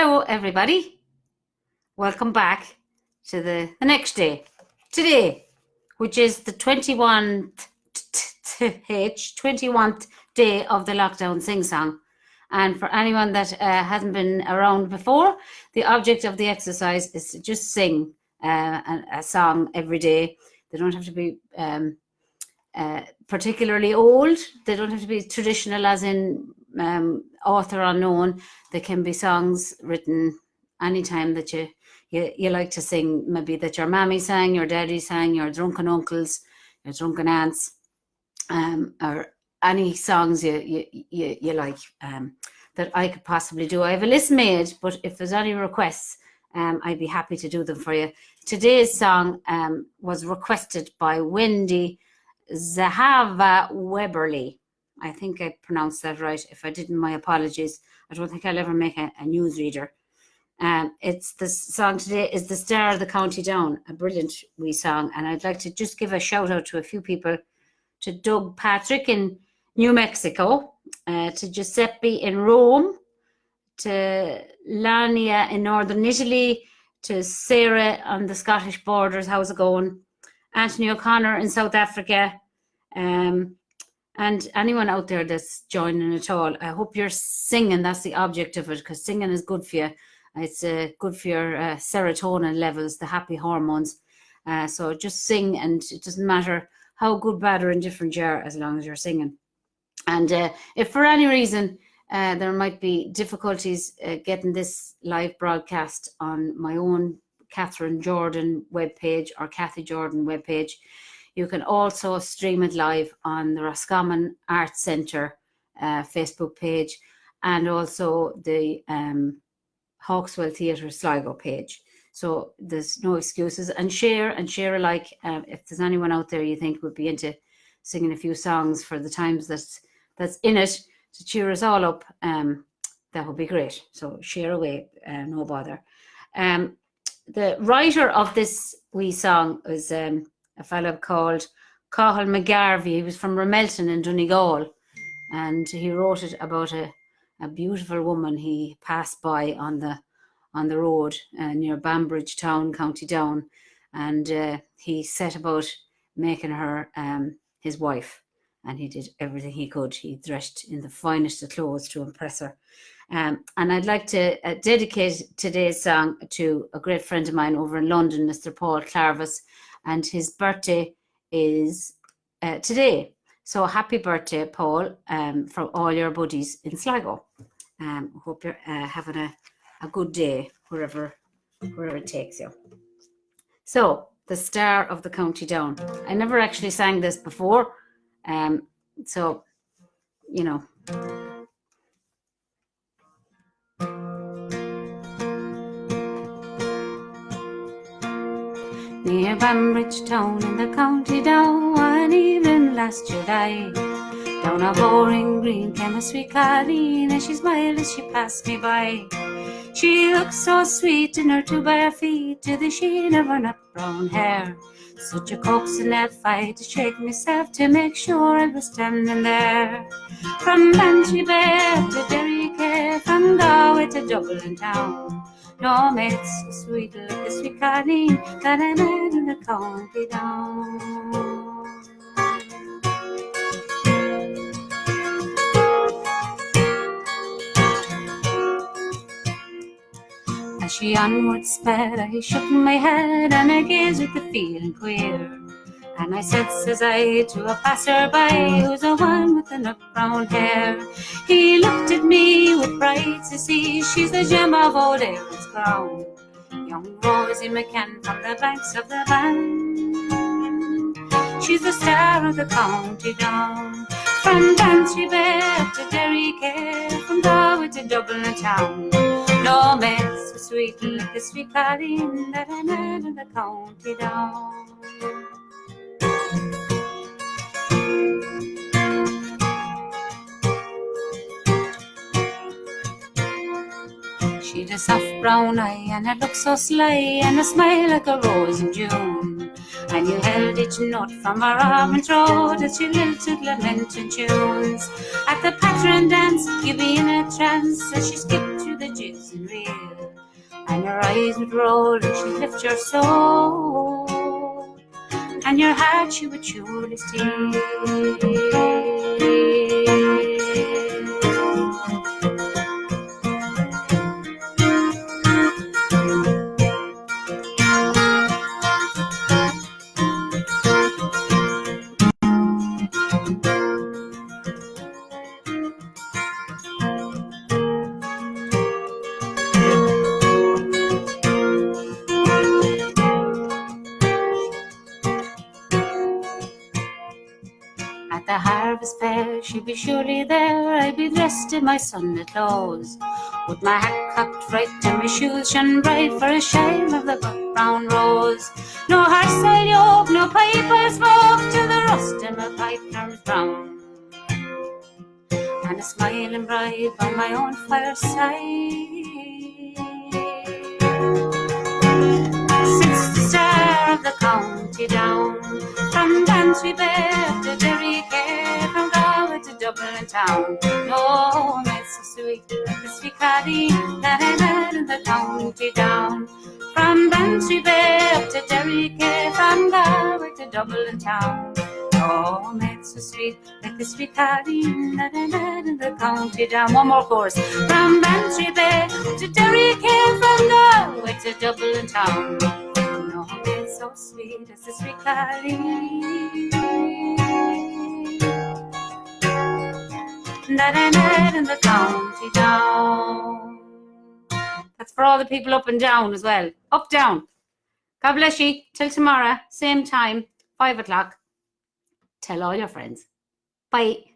Hello everybody, welcome back to the next day, today, which is the 21th day of the Lockdown Singsong. And for anyone that hasn't been around before, the object of the exercise is to just sing a song every day. They don't have to be particularly old. They don't have to be traditional as in author unknown. They can be songs written anytime that you like to sing, maybe that your mammy sang, your daddy sang, your drunken uncles, your drunken aunts, or any songs you like that I could possibly do. I have a list made, but if there's any requests, I'd be happy to do them for you. Today's song was requested by Wendy Zahava Weberly. I think I pronounced that right. If I didn't, my apologies. I don't think I'll ever make a newsreader. It's the song today is The Star of the County Down, a brilliant wee song. And I'd like to just give a shout out to a few people, to Doug Patrick in New Mexico, to Giuseppe in Rome, to Lania in Northern Italy, to Sarah on the Scottish borders. How's it going? Anthony O'Connor in South Africa, and anyone out there that's joining at all. I hope you're singing. That's the object of it, because singing is good for you. It's good for your serotonin levels, the happy hormones. So just sing, and it doesn't matter how good, bad, or indifferent you are, as long as you're singing. And if for any reason there might be difficulties getting this live broadcast on my own Catherine Jordan webpage or Kathy Jordan webpage, you can also stream it live on the Roscommon Arts Centre Facebook page, and also the Hawkswell Theatre Sligo page. So there's no excuses, and share alike. If there's anyone out there you think would be into singing a few songs for the times that's in it to cheer us all up, that would be great. So share away, no bother. The writer of this wee song is a fellow called Cathal McGarvey. He was from Ramelton in Donegal, and he wrote it about a beautiful woman he passed by on the road near Bambridge Town, County Down, and he set about making her his wife, and he did everything he could. He dressed in the finest of clothes to impress her. And I'd like to dedicate today's song to a great friend of mine over in London, Mr. Paul Clarvis, and his birthday is today. So happy birthday, Paul, from all your buddies in Sligo. Hope you're having a good day wherever it takes you. So, The Star of the County Down. I never actually sang this before, so, you know. Near Bambridge Town in the County Down, one evening last July, down a boring green came a sweet Kathleen, and she smiled as she passed me by. She looked so sweet in her two bare feet, to the sheen of her nut brown hair. Such a coaxing that fight to shake myself to make sure I was standing there. From Bantry Bay to Derry, from Galway to Dublin town, no mates so sweet like the sweet Kathleen that I met in the County Down. As she onward sped, I shook my head and I gazed with the feeling queer. And I said, says I, to a passer-by, who's the one with the nut brown hair. He looked at me with pride to see she's the gem of old Erin's crown, young Rosie McCann from the banks of the Bann. She's the star of the County Down. From Bantry Bay to Derry, from Galway to Dublin town, no man so sweet like the sweet Kathleen that I met in the County Down. She'd a soft brown eye and a look so sly, and a smile like a rose in June. And you held each note from her arm and throat as she lilted lamenting tunes. At the pattern dance, you'd be in a trance as she skipped through the jigs and reels. eyes would roll and she'd lift your soul, and your heart she would surely steal. At the harvest fair, she'd be surely there. I'd be dressed in my Sunday clothes, with my hat cocked right and my shoes shone bright for a shine of the brown rose. No horse I'll yoke, no pipe I'll smoke, till the rust in my pipe turns brown, and a smiling bride by my own fireside. Sits the star of the county down, from Bantry Bay to Derry Care, from Galway to Dublin town. No, it's so sweet, like the sweet Kathleen that I met in the county down. From Bantry Bay to Derry Care, from Galway to Dublin town. Oh, it's so sweet, like the sweet Kathleen that I met in the county down. One more chorus. From Bantry Bay to Derry Care, from Galway to Dublin town. Oh, it's so sweet, it's the sweet Kathleen that I met in the county down. That's for all the people up and down as well. Up, down. God bless you. Till tomorrow, same time, 5 o'clock. Tell all your friends. Bye.